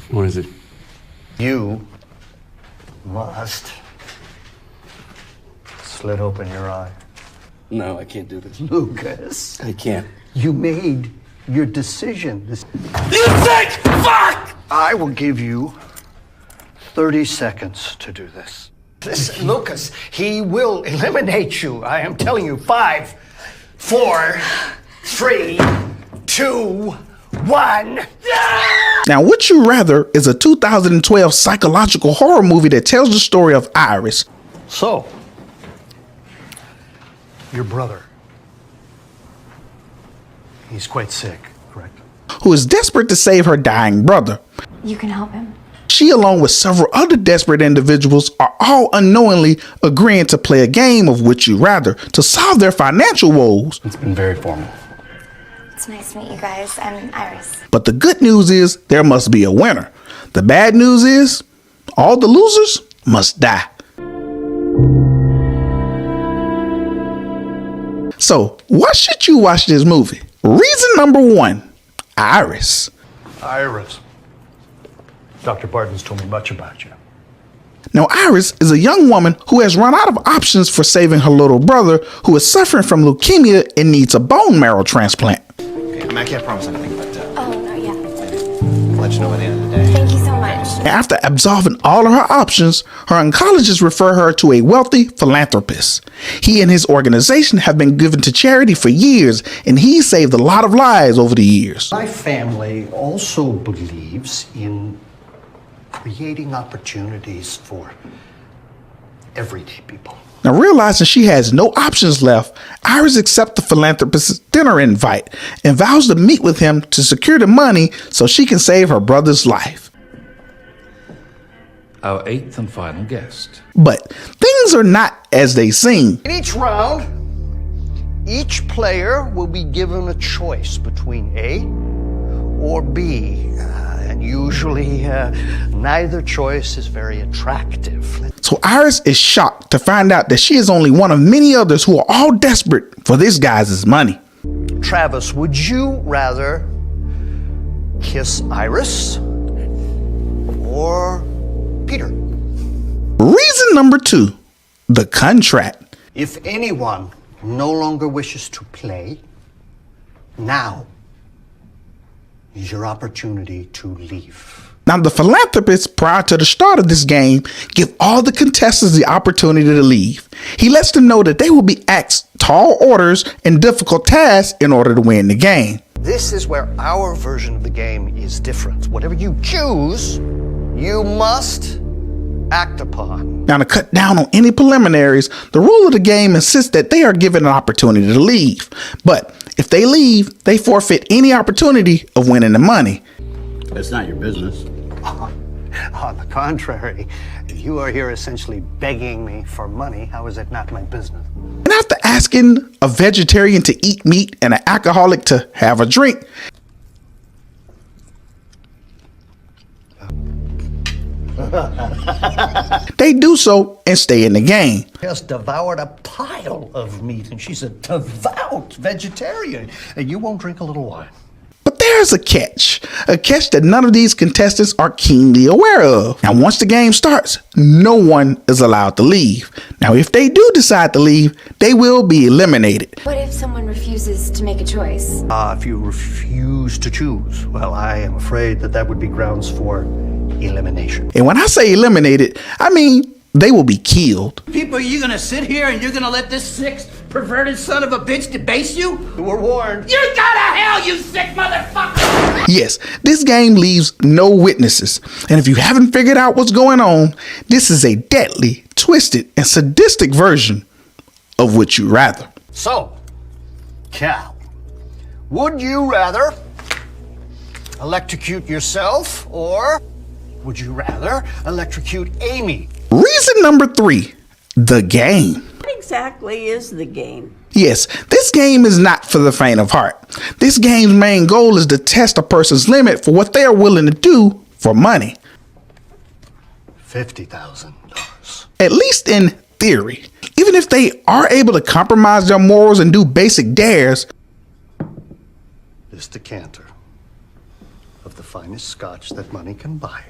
What is it? You must slit open your eye. No, I can't do this. Lucas, I can't. you made your decision. You sick fuck! I will give you 30 seconds to do this. Listen, Lucas, he will eliminate you. I am telling you. 5, 4, 3, 2, 1. Now, Would You Rather is a 2012 psychological horror movie that tells the story of Iris. So, your brother, he's quite sick, correct? Who is desperate to save her dying brother. You can help him. She, along with several other desperate individuals, are all unknowingly agreeing to play a game of Would You Rather to solve their financial woes. It's been very formal. It's nice to meet you guys. I'm Iris. But the good news is there must be a winner. The bad news is all the losers must die. So, why should you watch this movie? Reason number 1, Iris. Iris. Dr. Barton's told me much about you. Now, Iris is a young woman who has run out of options for saving her little brother, who is suffering from leukemia and needs a bone marrow transplant. Okay, I can't promise anything, but Oh, no, yeah. I'll let you know by the end of the day. Thank you so much. After absolving all of her options, her oncologists refer her to a wealthy philanthropist. He and his organization have been given to charity for years, and he saved a lot of lives over the years. My family also believes in creating opportunities for everyday people. Now, realizing she has no options left, Iris accepts the philanthropist's dinner invite and vows to meet with him to secure the money so she can save her brother's life. Our 8th and final guest. But things are not as they seem. In each round, each player will be given a choice between A or B. And usually, neither choice is very attractive. So Iris is shocked to find out that she is only one of many others who are all desperate for this guy's money. Travis, would you rather kiss Iris or Peter? Reason number 2, the contract. If anyone no longer wishes to play, now is your opportunity to leave. Now, the philanthropists, prior to the start of this game, give all the contestants the opportunity to leave. He lets them know that they will be asked tall orders and difficult tasks in order to win the game. This is where our version of the game is different. Whatever you choose, you must act upon. Now, to cut down on any preliminaries, the rule of the game insists that they are given an opportunity to leave. But if they leave, they forfeit any opportunity of winning the money. That's not your business. On the contrary, you are here essentially begging me for money. How is it not my business? And after asking a vegetarian to eat meat and an alcoholic to have a drink, they do so and stay in the game. Just devoured a pile of meat, and she's a devout vegetarian. And you won't drink a little wine. But there's a catch that none of these contestants are keenly aware of. Now, once the game starts, no one is allowed to leave. Now, if they do decide to leave, they will be eliminated. What if someone refuses to make a choice? If you refuse to choose, well, I am afraid that would be grounds for elimination. And when I say eliminated, I mean they will be killed. People, you gonna sit here and you're gonna let this sick, perverted son of a bitch debase you? You were warned. You go to hell, you sick motherfucker! Yes, this game leaves no witnesses. And if you haven't figured out what's going on, this is a deadly, twisted, and sadistic version of Would You Rather. So, Cal, would you rather electrocute yourself, or would you rather electrocute Amy? Reason number 3, the game. What exactly is the game? Yes, this game is not for the faint of heart. This game's main goal is to test a person's limit for what they are willing to do for money. $50,000. At least in theory. Even if they are able to compromise their morals and do basic dares, This decanter of the finest scotch that money can buy.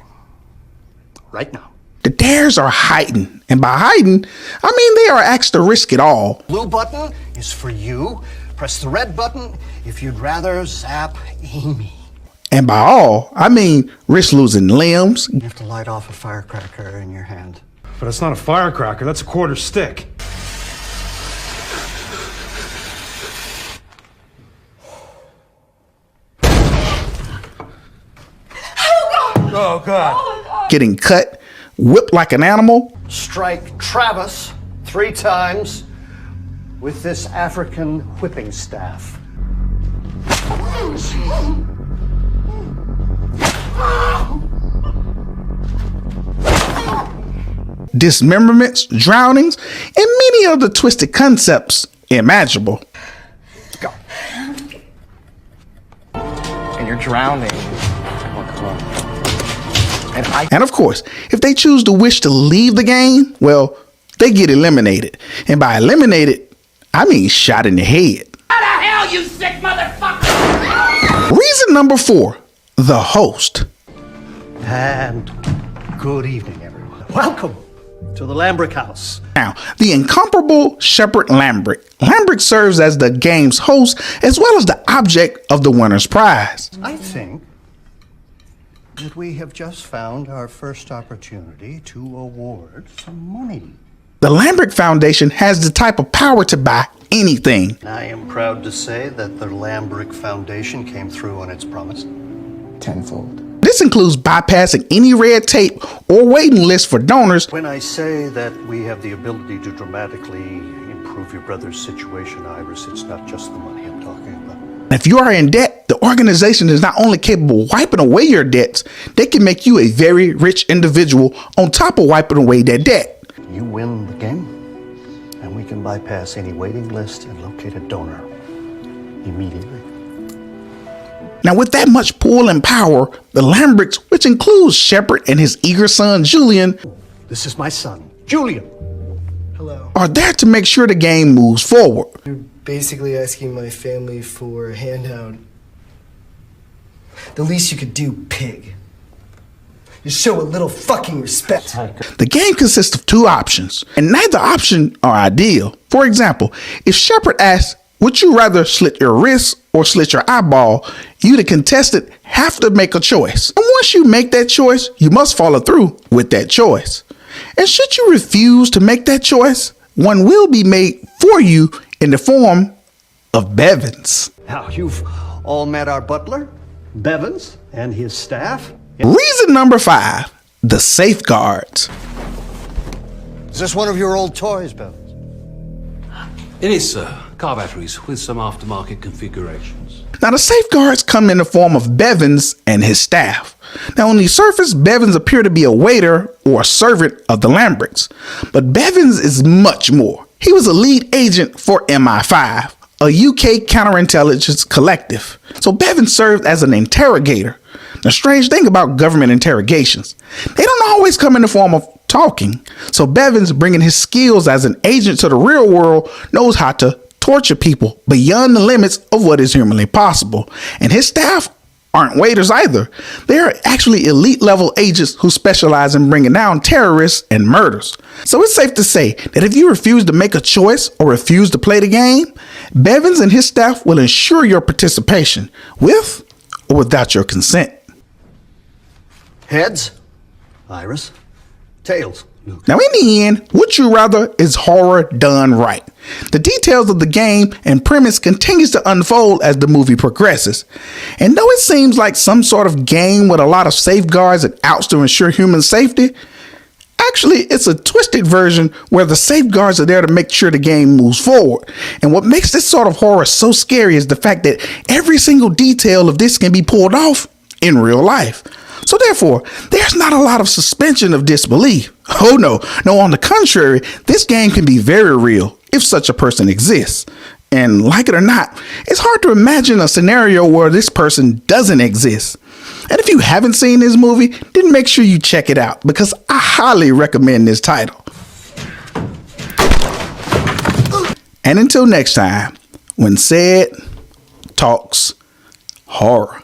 Right now. The dares are heightened, and by heightened, I mean they are asked to risk it all. Blue button is for you. Press the red button if you'd rather zap Amy. And by all, I mean risk losing limbs. You have to light off a firecracker in your hand. But it's not a firecracker, that's a quarter stick. Oh, God. Getting cut, whipped like an animal. Strike Travis 3 times with this African whipping staff. Dismemberments, drownings, and many other twisted concepts imaginable. Go. And you're drowning. And of course, if they choose to wish to leave the game, well, they get eliminated. And by eliminated, I mean shot in the head. How the hell, you sick motherfucker? Reason number 4, the host. And good evening, everyone. Welcome to the Lambrick house. Now, the incomparable Shepard Lambrick. Lambrick serves as the game's host as well as the object of the winner's prize. I think that we have just found our first opportunity to award some money. The Lambrick Foundation has the type of power to buy anything. I am proud to say that the Lambrick Foundation came through on its promise. Tenfold. This includes bypassing any red tape or waiting list for donors. When I say that we have the ability to dramatically improve your brother's situation, Iris, it's not just the money I'm talking about. If you are in debt, the organization is not only capable of wiping away your debts, they can make you a very rich individual on top of wiping away that debt. You win the game, and we can bypass any waiting list and locate a donor immediately. Now, with that much pull and power, the Lambricks, which includes Shepard and his eager son, Julian, This is my son, Julian. Hello. are there to make sure the game moves forward. You're basically asking my family for a handout. The least you could do, pig. You show a little fucking respect. The game consists of 2 options, and neither option are ideal. For example, if Shepard asks, would you rather slit your wrist or slit your eyeball, you, the contestant, have to make a choice. And once you make that choice, you must follow through with that choice. And should you refuse to make that choice, one will be made for you in the form of Bevins. Now, you've all met our butler, Bevins, and his staff. Reason number 5, the safeguards. Is this one of your old toys, Bevins? It is, sir. Car batteries with some aftermarket configurations. Now, the safeguards come in the form of Bevins and his staff. Now, on the surface, Bevins appear to be a waiter or a servant of the Lambricks. But Bevins is much more. He was a lead agent for MI5, a UK counterintelligence collective. So Bevins served as an interrogator. The strange thing about government interrogations, they don't always come in the form of talking. So Bevins, bringing his skills as an agent to the real world, knows how to torture people beyond the limits of what is humanly possible. And his staff aren't waiters either. They are actually elite level agents who specialize in bringing down terrorists and murders. So it's safe to say that if you refuse to make a choice or refuse to play the game, Bevins and his staff will ensure your participation with or without your consent. Heads, Iris. Tails, Luke. Now, in the end, Would You Rather is horror done right. The details of the game and premise continues to unfold as the movie progresses. And though it seems like some sort of game with a lot of safeguards and outs to ensure human safety, actually it's a twisted version where the safeguards are there to make sure the game moves forward. And what makes this sort of horror so scary is the fact that every single detail of this can be pulled off in real life. So therefore, there's not a lot of suspension of disbelief. Oh no, on the contrary, this game can be very real if such a person exists. And like it or not, it's hard to imagine a scenario where this person doesn't exist. And if you haven't seen this movie, then make sure you check it out because I highly recommend this title. And until next time, when CEDtalks horror.